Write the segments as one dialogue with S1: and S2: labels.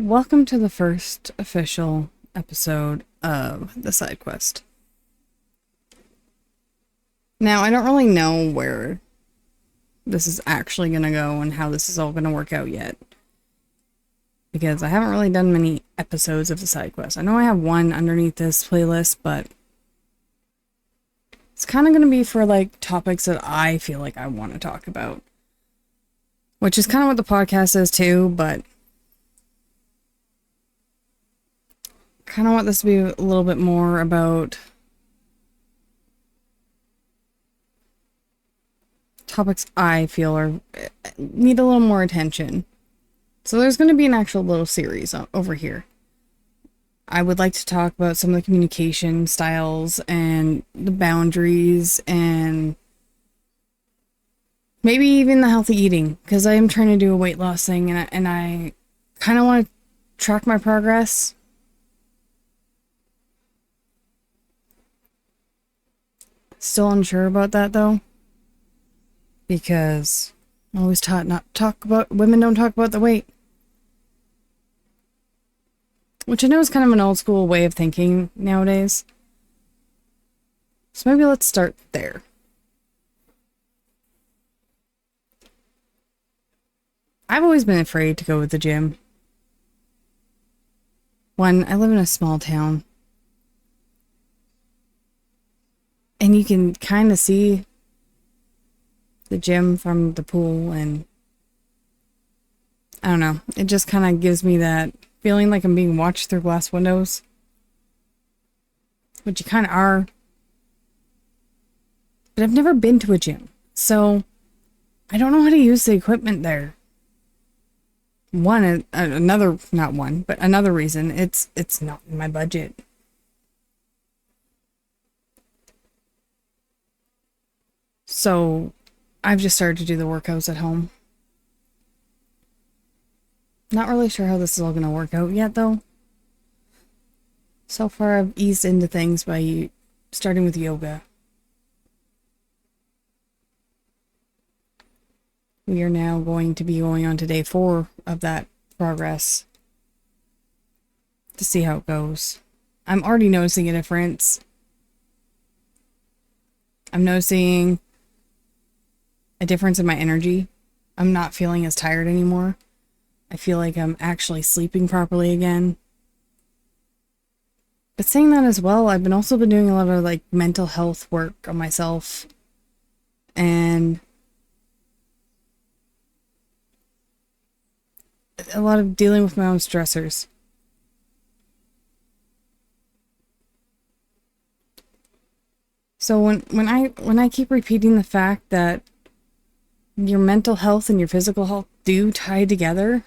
S1: Welcome to the first official episode of the side quest. Now, I don't really know where this is actually going to go and how this is all going to work out yet, because I haven't really done many episodes of the side quest. I know I have one underneath this playlist, but it's kind of going to be for like topics that I feel like I want to talk about, which is kind of what the podcast is too, but kind of want this to be a little bit more about topics I feel are need a little more attention. So there's going to be an actual little series over here. I would like to talk about some of the communication styles and the boundaries and maybe even the healthy eating, because I am trying to do a weight loss thing and I kind of want to track my progress. Still unsure about that though, because I'm always taught not to talk about, women don't talk about the weight. Which I know is kind of an old school way of thinking nowadays. So maybe let's start there. I've always been afraid to go to the gym. One, I live in a small town. And you can kind of see the gym from the pool, and I don't know. It just kind of gives me that feeling like I'm being watched through glass windows. Which you kind of are. But I've never been to a gym. So I don't know how to use the equipment there. Another reason, it's not in my budget. So I've just started to do the workouts at home. Not really sure how this is all going to work out yet, though. So far, I've eased into things by starting with yoga. We are now going to be going on to day 4 of that progress to see how it goes. I'm already noticing a difference. I'm noticing a difference in my energy. I'm not feeling as tired anymore. I feel like I'm actually sleeping properly again. But saying that as well, I've also been doing a lot of like mental health work on myself and a lot of dealing with my own stressors. So when I keep repeating the fact that your mental health and your physical health do tie together,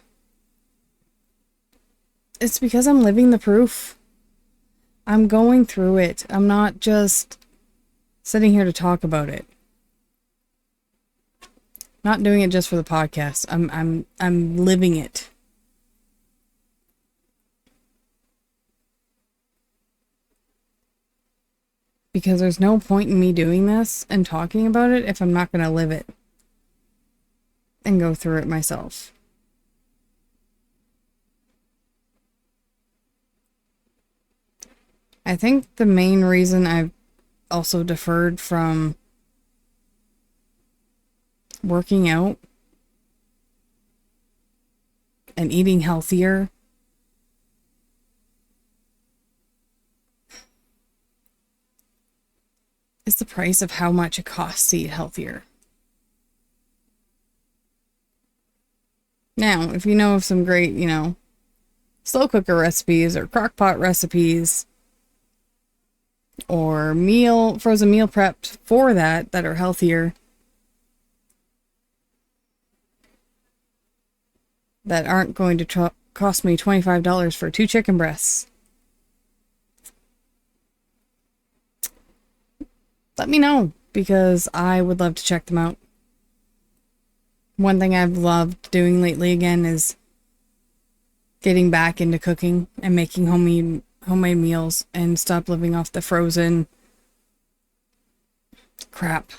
S1: it's because I'm living the proof. I'm going through it. I'm not just sitting here to talk about it. Not doing it just for the podcast. I'm living it. Because there's no point in me doing this and talking about it if I'm not going to live it and go through it myself. I think the main reason I've also deferred from working out and eating healthier is the price of how much it costs to eat healthier. Now, if you know of some great, slow cooker recipes or crock pot recipes or frozen meal prepped for that are healthier, that aren't going to cost me $25 for 2 chicken breasts, let me know, because I would love to check them out. One thing I've loved doing lately again is getting back into cooking and making homemade meals and stop living off the frozen crap.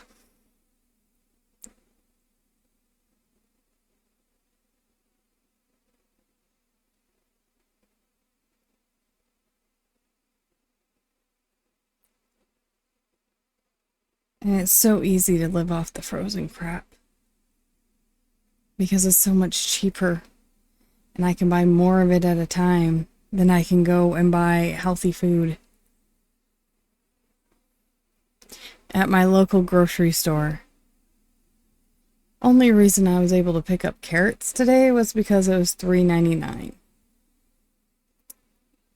S1: And it's so easy to live off the frozen crap. Because it's so much cheaper. And I can buy more of it at a time than I can go and buy healthy food. At my local grocery store. Only reason I was able to pick up carrots today was because it was $3.99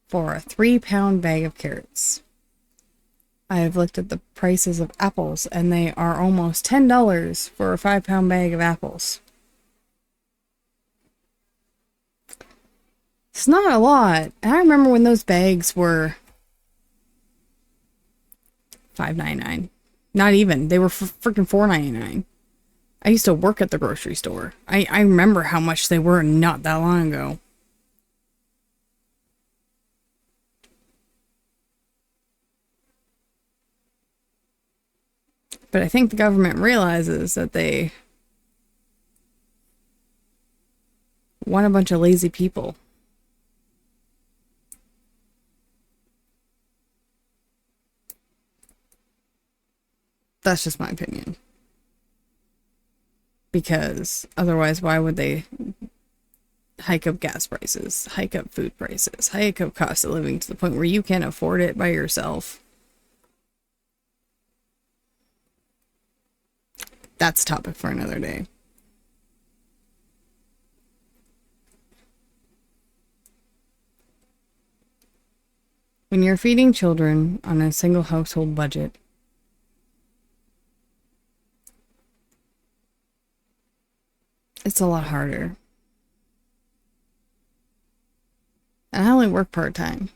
S1: for a 3-pound bag of carrots. I have looked at the prices of apples, and they are almost $10 for a 5-pound bag of apples. It's not a lot. And I remember when those bags were $5.99. Not even. They were freaking $4.99. I used to work at the grocery store. I remember how much they were not that long ago. But I think the government realizes that they want a bunch of lazy people. That's just my opinion. Because otherwise, why would they hike up gas prices, hike up food prices, hike up cost of living to the point where you can't afford it by yourself? That's a topic for another day. When you're feeding children on a single household budget, it's a lot harder. And I only work part-time.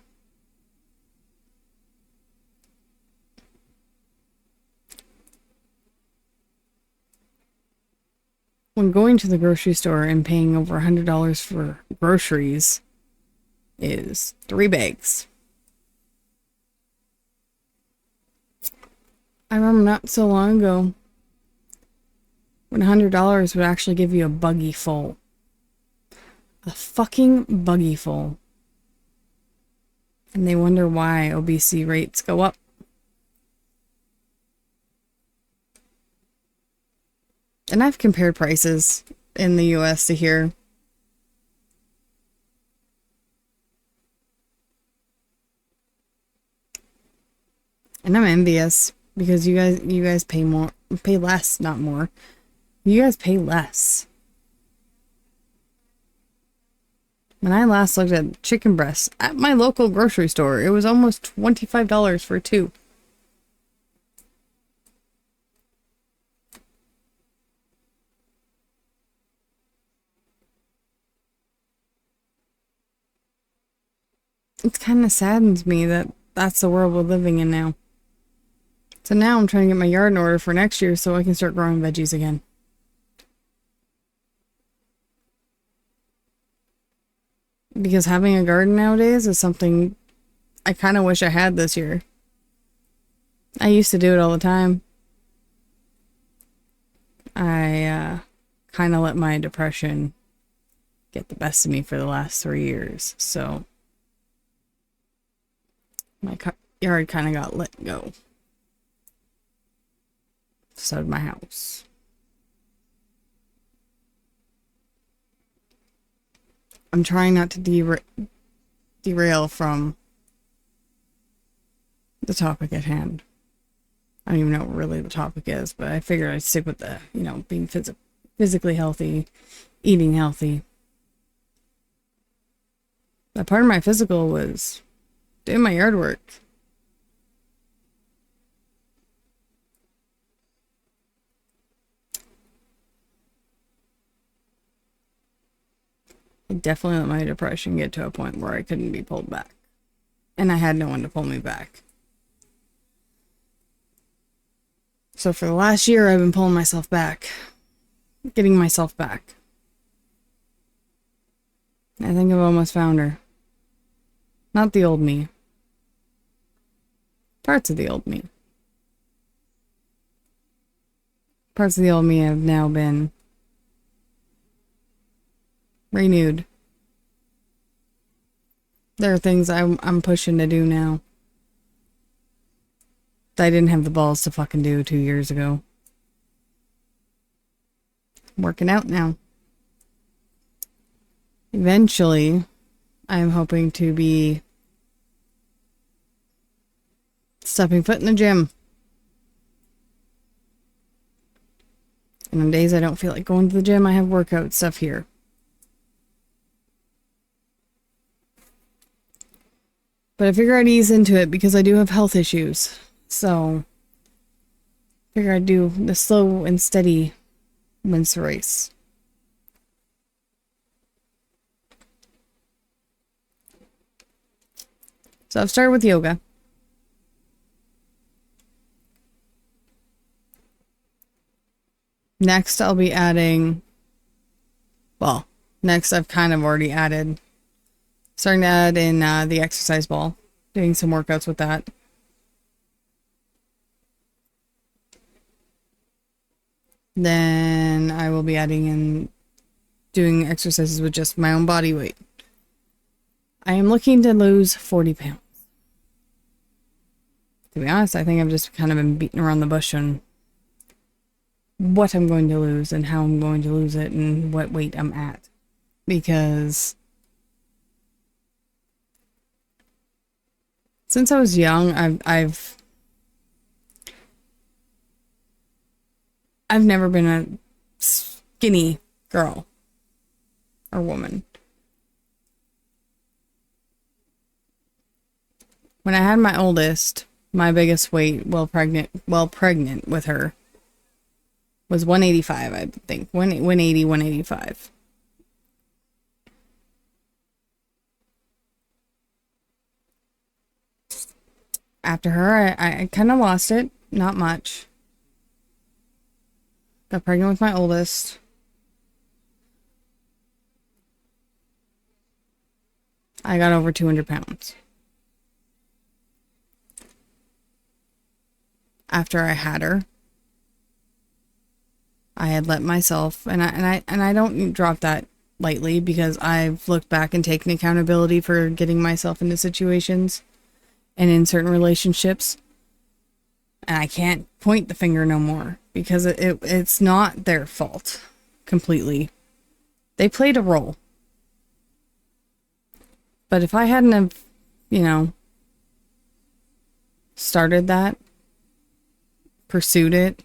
S1: When going to the grocery store and paying over $100 for groceries is 3 bags. I remember not so long ago when $100 would actually give you a buggy full. A fucking buggy full. And they wonder why obesity rates go up. And I've compared prices in the US to here. And I'm envious because you guys pay more, pay less, not more. You guys pay less. When I last looked at chicken breasts at my local grocery store, it was almost $25 for 2. It kind of saddens me that that's the world we're living in now. So now I'm trying to get my yard in order for next year so I can start growing veggies again. Because having a garden nowadays is something I kind of wish I had this year. I used to do it all the time. I kind of let my depression get the best of me for the last 3 years. So my yard kind of got let go. So did my house. I'm trying not to derail from the topic at hand. I don't even know what really the topic is, but I figured I'd stick with the, being physically healthy, eating healthy. But part of my physical was doing my yard work. I definitely let my depression get to a point where I couldn't be pulled back. And I had no one to pull me back. So for the last year, I've been pulling myself back. Getting myself back. I think I've almost found her. Not the old me. Parts of the old me. Parts of the old me have now been renewed. There are things I'm pushing to do now. that I didn't have the balls to fucking do 2 years ago. I'm working out now. Eventually, I'm hoping to be stepping foot in the gym. And on days I don't feel like going to the gym, I have workout stuff here. But I figure I'd ease into it because I do have health issues. So, I figure I'd do the slow and steady wins the race. So I've started with yoga. Next, I'll be adding, well, next I've kind of already added, starting to add in the exercise ball, doing some workouts with that. Then I will be adding in doing exercises with just my own body weight. I am looking to lose 40 pounds. To be honest, I think I've just kind of been beating around the bush on what I'm going to lose and how I'm going to lose it and what weight I'm at. Because since I was young, I've never been a skinny girl or woman. When I had my oldest, my biggest weight while pregnant with her was 185, I think. 180, 185. After her, I kind of lost it. Not much. Got pregnant with my oldest. I got over 200 pounds. After I had her, I had let myself, and I don't drop that lightly because I've looked back and taken accountability for getting myself into situations and in certain relationships, and I can't point the finger no more because it's not their fault completely. They played a role. But if I hadn't have, started that, pursued it,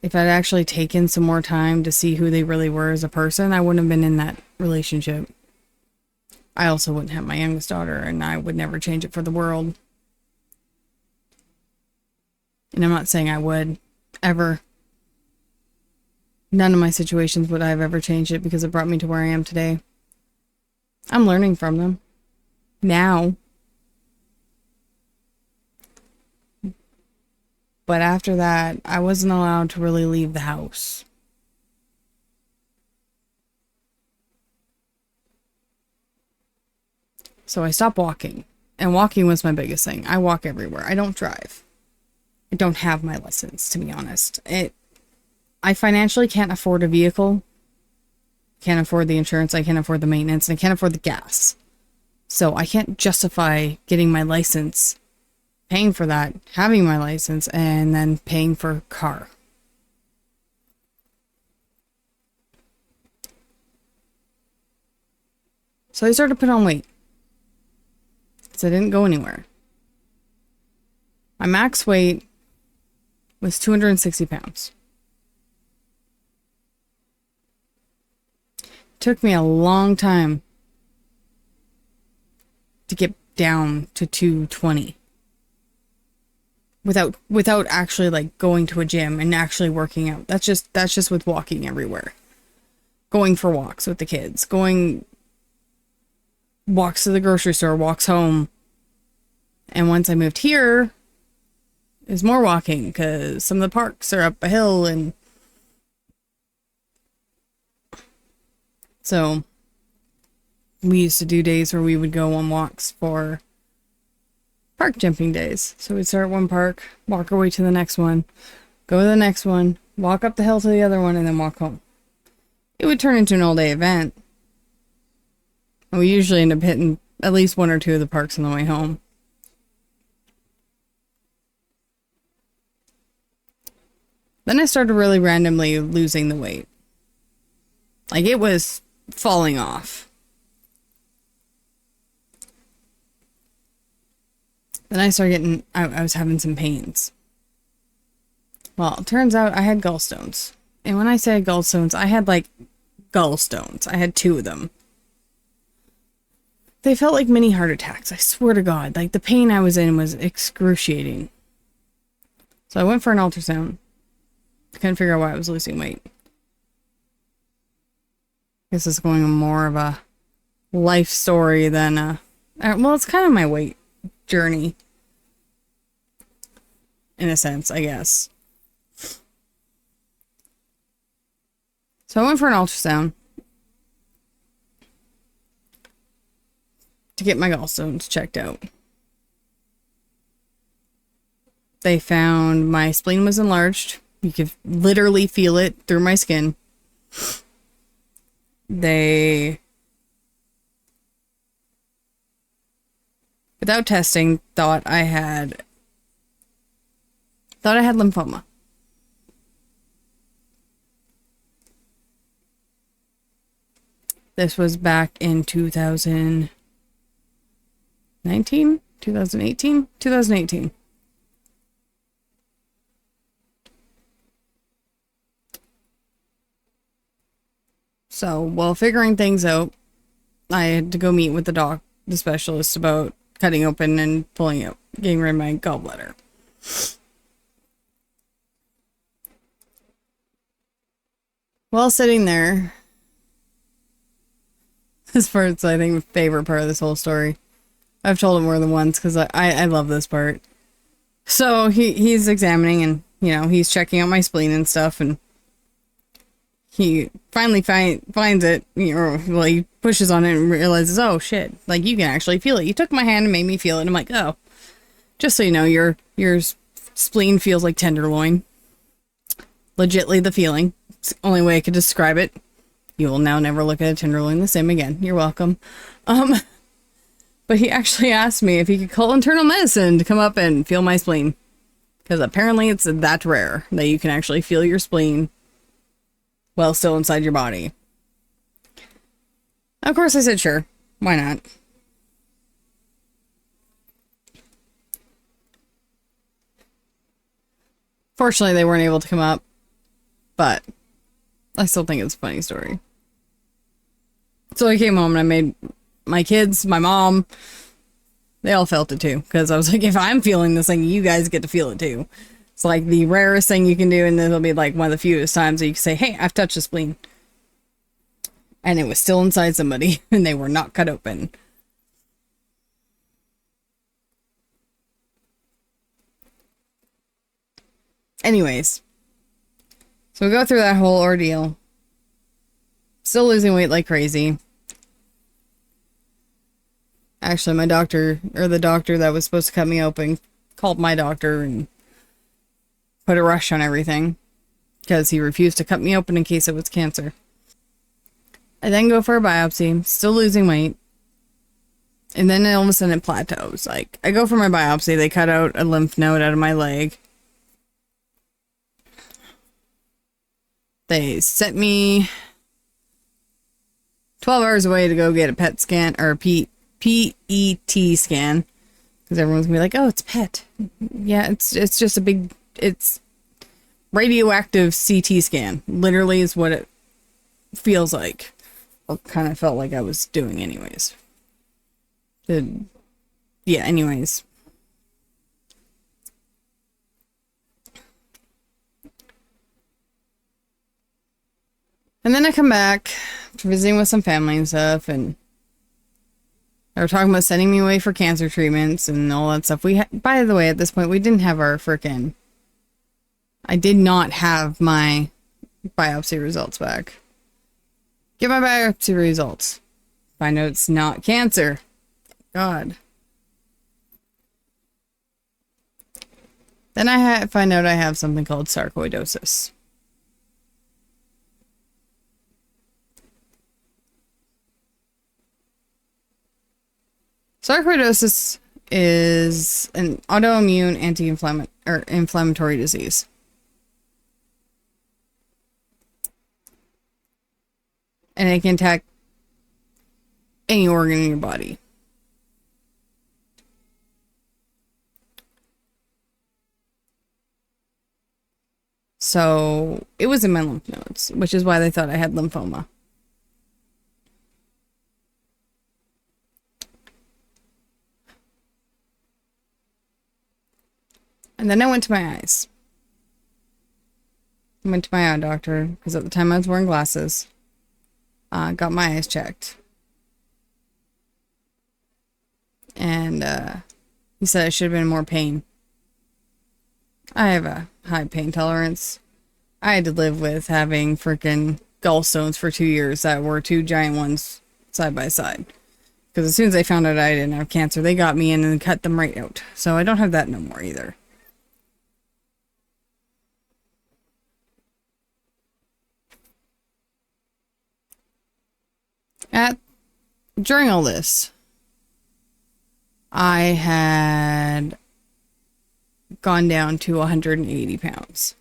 S1: if I'd actually taken some more time to see who they really were as a person, I wouldn't have been in that relationship. I also wouldn't have my youngest daughter, and I would never change it for the world. And I'm not saying I would, ever. None of my situations would I have ever changed it because it brought me to where I am today. I'm learning from them. Now. But after that, I wasn't allowed to really leave the house. So I stopped walking. And walking was my biggest thing. I walk everywhere. I don't drive. I don't have my license, to be honest. I financially can't afford a vehicle. Can't afford the insurance. I can't afford the maintenance. And I can't afford the gas. So I can't justify getting my license, paying for that, having my license, and then paying for a car. So I started to put on weight. So I didn't go anywhere. My max weight was 260 pounds. Took me a long time to get down to 220. Without actually like going to a gym and actually working out. That's just with walking everywhere. Going for walks with the kids. Going walks to the grocery store, walks home. And once I moved here, is more walking because some of the parks are up a hill, and so we used to do days where we would go on walks for park jumping days. So we'd start at one park, walk our way to the next one, go to the next one, walk up the hill to the other one, and then walk home. It would turn into an all-day event. And we usually end up hitting at least one or two of the parks on the way home. Then I started really randomly losing the weight. Like, it was falling off. Then I started getting, I was having some pains. Well, it turns out I had gallstones. And when I say gallstones, I had like gallstones. I had 2 of them. They felt like mini heart attacks. I swear to God. Like, the pain I was in was excruciating. So I went for an ultrasound. I couldn't figure out why I was losing weight. I guess it's going more of a life story than well, it's kind of my weight journey. In a sense, I guess. So I went for an ultrasound to get my gallstones checked out. They found my spleen was enlarged. You could literally feel it through my skin. They, without testing, thought I had lymphoma. This was back in 2019, 2018, 2018. So, while figuring things out, I had to go meet with the specialist about cutting open and pulling out, getting rid of my gallbladder. While sitting there, this part's, I think, my favorite part of this whole story. I've told it more than once because I love this part. So he's examining and, you know, he's checking out my spleen and stuff, and he finally finds it, you know, well, he pushes on it and realizes, oh shit, like, you can actually feel it. You took my hand and made me feel it. And I'm like, oh, just so you know, your spleen feels like tenderloin. Legitly the feeling. It's the only way I could describe it. You will now never look at a tenderloin the same again. You're welcome. But he actually asked me if he could call internal medicine to come up and feel my spleen. Because apparently it's that rare that you can actually feel your spleen while still inside your body. Of course I said sure. Why not? Fortunately, they weren't able to come up. But I still think it's a funny story. So I came home and I made my kids, my mom, they all felt it too. Because I was like, if I'm feeling this thing, you guys get to feel it too. It's like the rarest thing you can do, and then it'll be like one of the fewest times that you can say, hey, I've touched a spleen. And it was still inside somebody, and they were not cut open. Anyways. So we go through that whole ordeal. Still losing weight like crazy. Actually, my doctor, or the doctor that was supposed to cut me open, called my doctor and put a rush on everything. Because he refused to cut me open in case it was cancer. I then go for a biopsy, still losing weight. And then all of a sudden it plateaus. Like, I go for my biopsy, they cut out a lymph node out of my leg. They sent me 12 hours away to go get a PET scan, or a PET scan. Because everyone's gonna be like, oh, it's PET. Yeah, it's just a big, it's radioactive CT scan. Literally is what it feels like. Or kind of felt like I was doing anyways. Yeah, anyways. And then I come back after visiting with some family and stuff, and they were talking about sending me away for cancer treatments and all that stuff. By the way, at this point, we didn't have our I did not have my biopsy results back. Get my biopsy results. Find out it's not cancer. God. Then I find out I have something called sarcoidosis. Sarcoidosis is an autoimmune inflammatory disease. And it can attack any organ in your body. So it was in my lymph nodes, which is why they thought I had lymphoma. And then I went to my eyes. I went to my eye doctor because at the time I was wearing glasses. Got my eyes checked. And he said I should have been in more pain. I have a high pain tolerance. I had to live with having freaking gallstones for 2 years that were 2 giant ones side by side. Because as soon as they found out I didn't have cancer, they got me in and cut them right out. So I don't have that no more either. During all this, I had gone down to 180 pounds.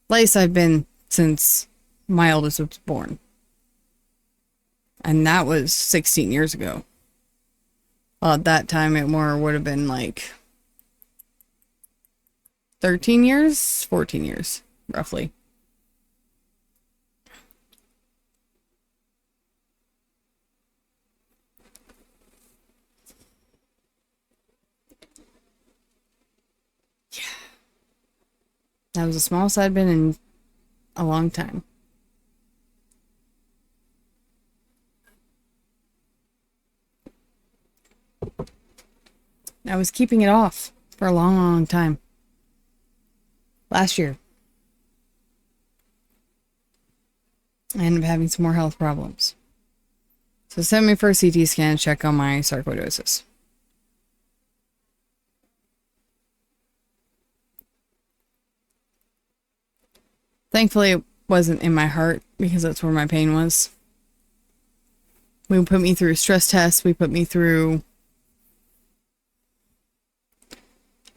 S1: Place I've been since my oldest was born. And that was 16 years ago. Well, at that time, it more would have been like 13 years, 14 years, roughly. Yeah. That was the smallest I'd been in a long time. I was keeping it off for a long, long time. Last year, I ended up having some more health problems. So sent me for a CT scan to check on my sarcoidosis. Thankfully, it wasn't in my heart because that's where my pain was. We put me through stress tests. We put me through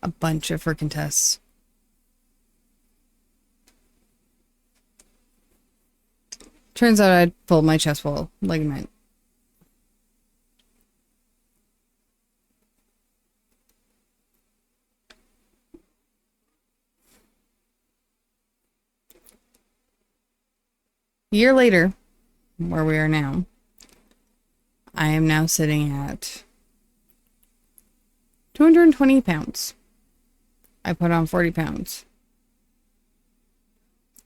S1: a bunch of freaking tests. Turns out I'd pulled my chest wall ligament. A year later, where we are now, I am now sitting at 220 pounds. I put on 40 pounds.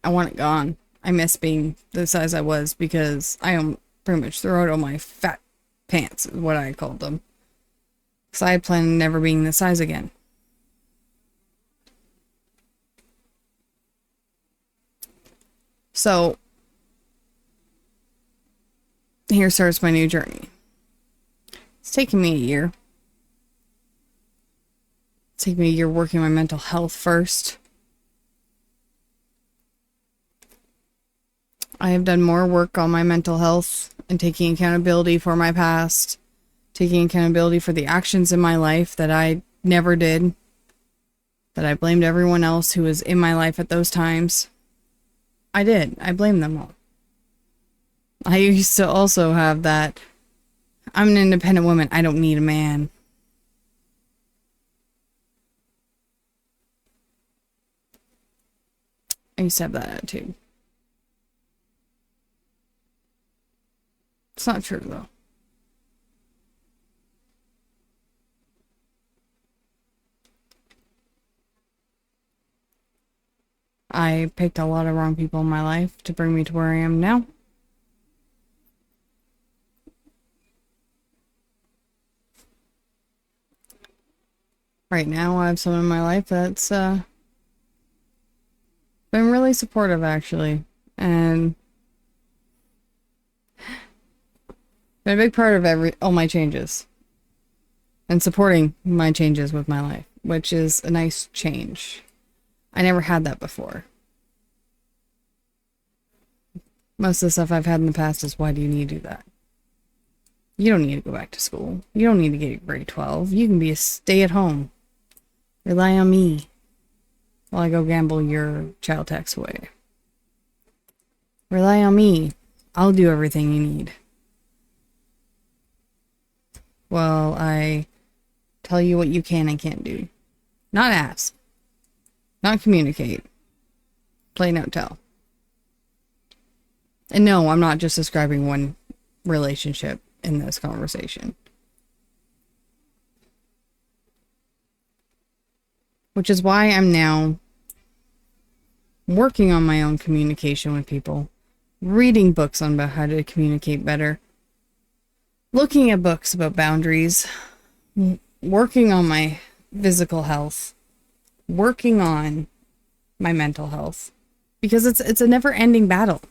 S1: I want it gone. I miss being the size I was because I pretty much threw out all my fat pants, is what I called them. Because I plan on never being this size again. So, here starts my new journey. It's taken me a year. It's taken me a year working on my mental health first. I have done more work on my mental health and taking accountability for my past, taking accountability for the actions in my life that I never did, that I blamed everyone else who was in my life at those times. I did. I blamed them all. I used to also have that, I'm an independent woman, I don't need a man. I used to have that attitude. It's not true, though. I picked a lot of wrong people in my life to bring me to where I am now. Right now, I have someone in my life that's been really supportive, actually. And been a big part of all my changes. And supporting my changes with my life, which is a nice change. I never had that before. Most of the stuff I've had in the past is, why do you need to do that? You don't need to go back to school. You don't need to get a grade 12. You can be a stay-at-home. Rely on me while I go gamble your child tax away. Rely on me I'll do everything you need. Well, I tell you what you can and can't do. Not ask. Not communicate. Play, no tell. And no, I'm not just describing one relationship in this conversation. Which is why I'm now working on my own communication with people. Reading books on about how to communicate better. Looking at books about boundaries. Working on my physical health. Working on my mental health. Because it's a never-ending battle.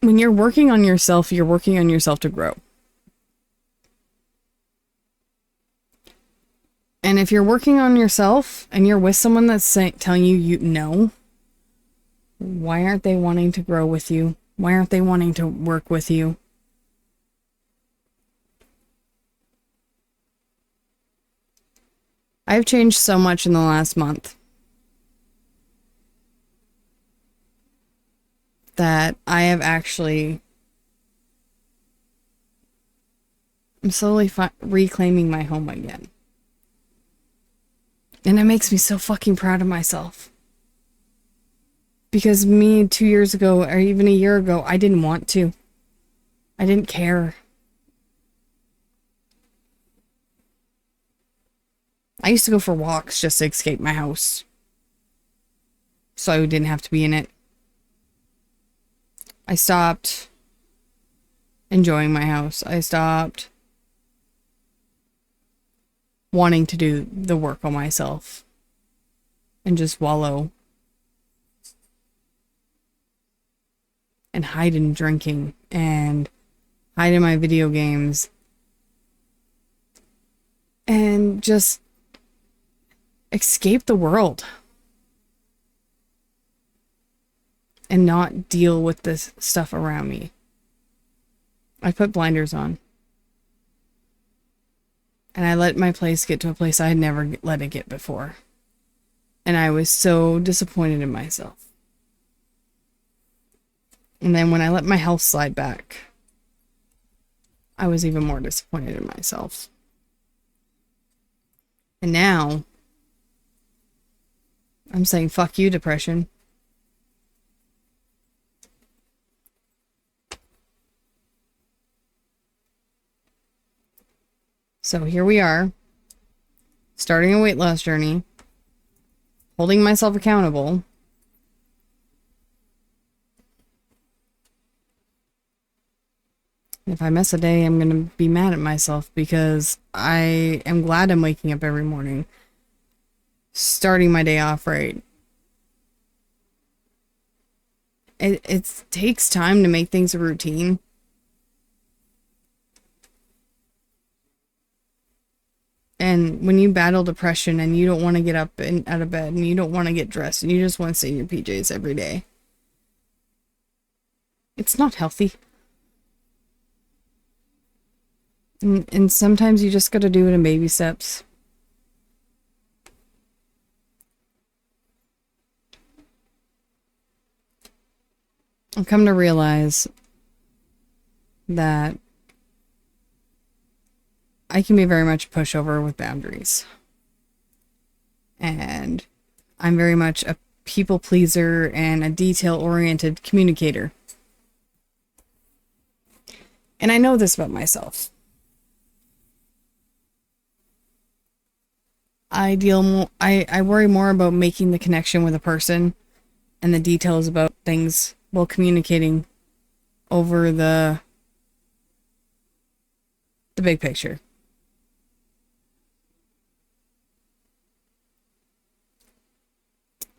S1: When you're working on yourself to grow. And if you're working on yourself and you're with someone that's telling you no, why aren't they wanting to grow with you? Why aren't they wanting to work with you? I've changed so much in the last month that I have actually... I'm slowly reclaiming my home again. And it makes me so fucking proud of myself. Because me 2 years ago, or even a year ago, I didn't want to. I didn't care. I used to go for walks just to escape my house. So I didn't have to be in it. I stopped enjoying my house. I stopped wanting to do the work on myself and just wallow and hide in drinking and hide in my video games and just escape the world and not deal with this stuff around me. I put blinders on. And I let my place get to a place I had never let it get before. And I was so disappointed in myself. And then when I let my health slide back, I was even more disappointed in myself. And now, I'm saying, fuck you, depression. So here we are, starting a weight loss journey, holding myself accountable. If I miss a day, I'm going to be mad at myself because I am glad I'm waking up every morning, starting my day off right. It takes time to make things a routine. And when you battle depression and you don't want to get up and out of bed and you don't want to get dressed and you just want to stay in your PJs every day, it's not healthy. And sometimes you just got to do it in baby steps. I've come to realize that I can be very much a pushover with boundaries. And I'm very much a people pleaser and a detail-oriented communicator. And I know this about myself. I worry more about making the connection with a person and the details about things while communicating over the big picture.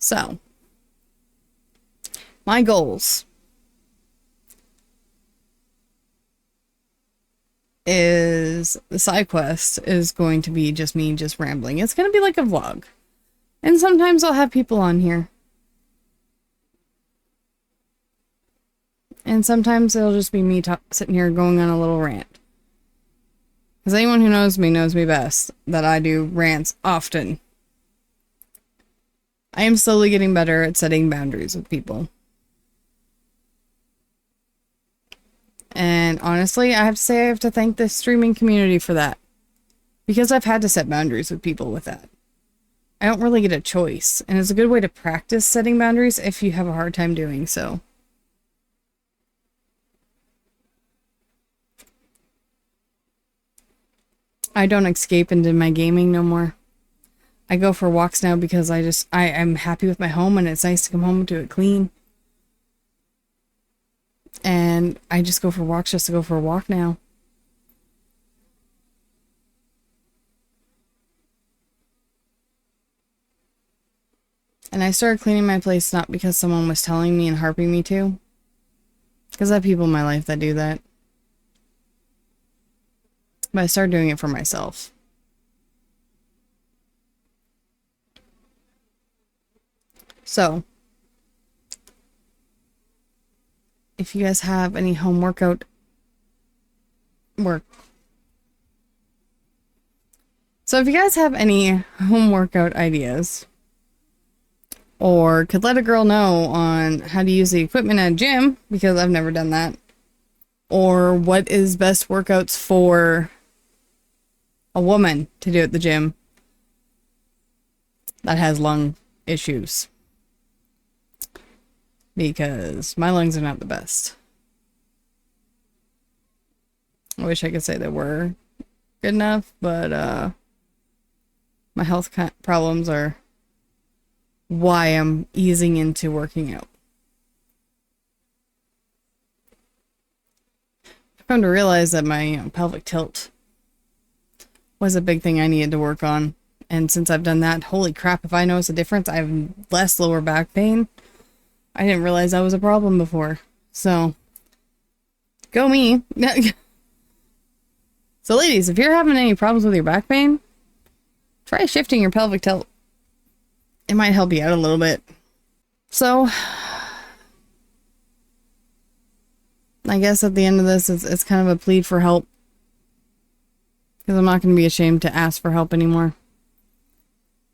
S1: So, my goals is the side quest is going to be just me just rambling. It's going to be like a vlog. And sometimes I'll have people on here. And sometimes it'll just be me sitting here going on a little rant. Because anyone who knows me best that I do rants often. I am slowly getting better at setting boundaries with people. And honestly, I have to say I have to thank the streaming community for that. Because I've had to set boundaries with people with that. I don't really get a choice. And it's a good way to practice setting boundaries if you have a hard time doing so. I don't escape into my gaming no more. I go for walks now because I'm happy with my home and it's nice to come home to it clean. And I just go for walks just to go for a walk now. And I started cleaning my place not because someone was telling me and harping me to. Because I have people in my life that do that. But I started doing it for myself. So, if you guys have any home workout work. So if you guys have any home workout ideas, or could let a girl know on how to use the equipment at a gym, because I've never done that, or what is best workouts for a woman to do at the gym that has lung issues, because my lungs are not the best. I wish I could say they were good enough, but my health problems are why I'm easing into working out. I've come to realize that my pelvic tilt was a big thing I needed to work on. And since I've done that, holy crap, if I notice a difference, I have less lower back pain. I didn't realize that was a problem before. So, go me. So ladies, if you're having any problems with your back pain, try shifting your pelvic tilt. It might help you out a little bit. So, I guess at the end of this, it's kind of a plea for help. Because I'm not going to be ashamed to ask for help anymore.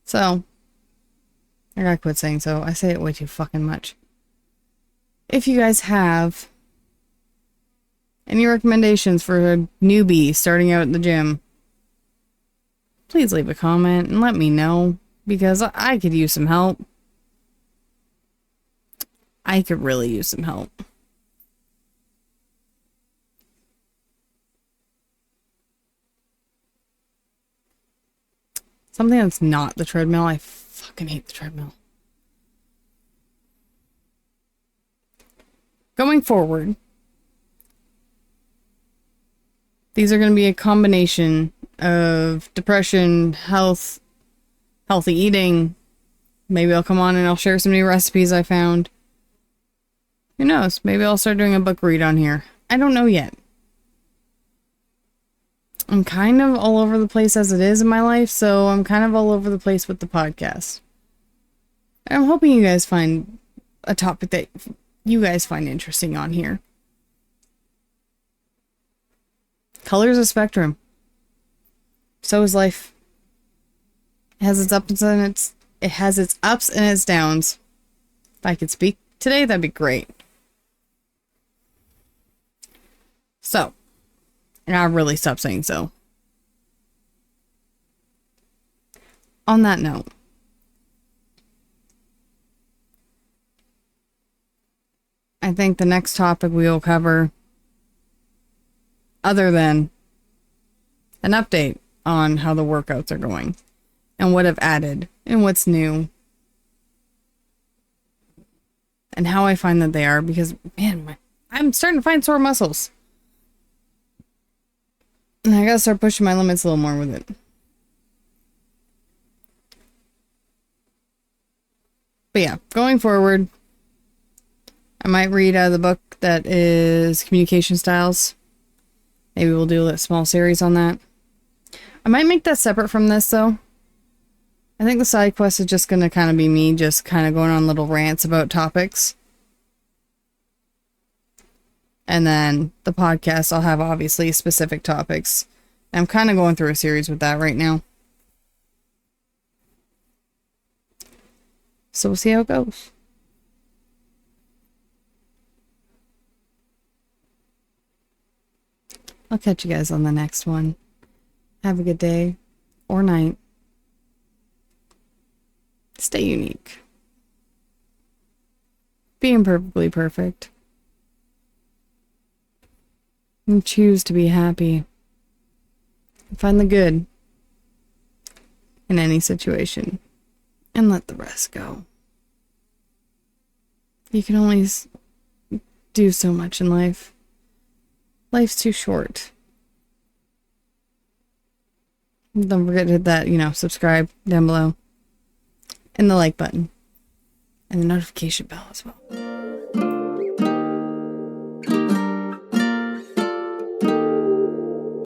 S1: So, I gotta quit saying so. I say it way too fucking much. If you guys have any recommendations for a newbie starting out at the gym, please leave a comment and let me know, because I could use some help. I could really use some help. Something that's not the treadmill. I fucking hate the treadmill. Going forward, these are going to be a combination of depression, health, healthy eating. Maybe I'll come on and I'll share some new recipes I found. Who knows? Maybe I'll start doing a book read on here. I don't know yet. I'm kind of all over the place as it is in my life, so I'm kind of all over the place with the podcast. I'm hoping you guys find a topic that you guys find interesting on here. Color's a spectrum. So is life. It has its ups and its downs. If I could speak today, that'd be great. So, and I'll really stop saying so. On that note, I think the next topic we will cover, other than an update on how the workouts are going and what I've added and what's new and how I find that they are, because man, I'm starting to find sore muscles. And I gotta start pushing my limits a little more with it. But yeah, going forward, I might read out of the book that is Communication Styles. Maybe we'll do a small series on that. I might make that separate from this, though. I think the side quest is just going to kind of be me just kind of going on little rants about topics. And then the podcast, I'll have obviously specific topics. I'm kind of going through a series with that right now. So we'll see how it goes. I'll catch you guys on the next one. Have a good day or night. Stay unique. Be imperfectly perfect. And choose to be happy. Find the good in any situation. And let the rest go. You can only do so much in life. Life's too short. Don't forget to hit that, subscribe down below. And the like button. And the notification bell as well.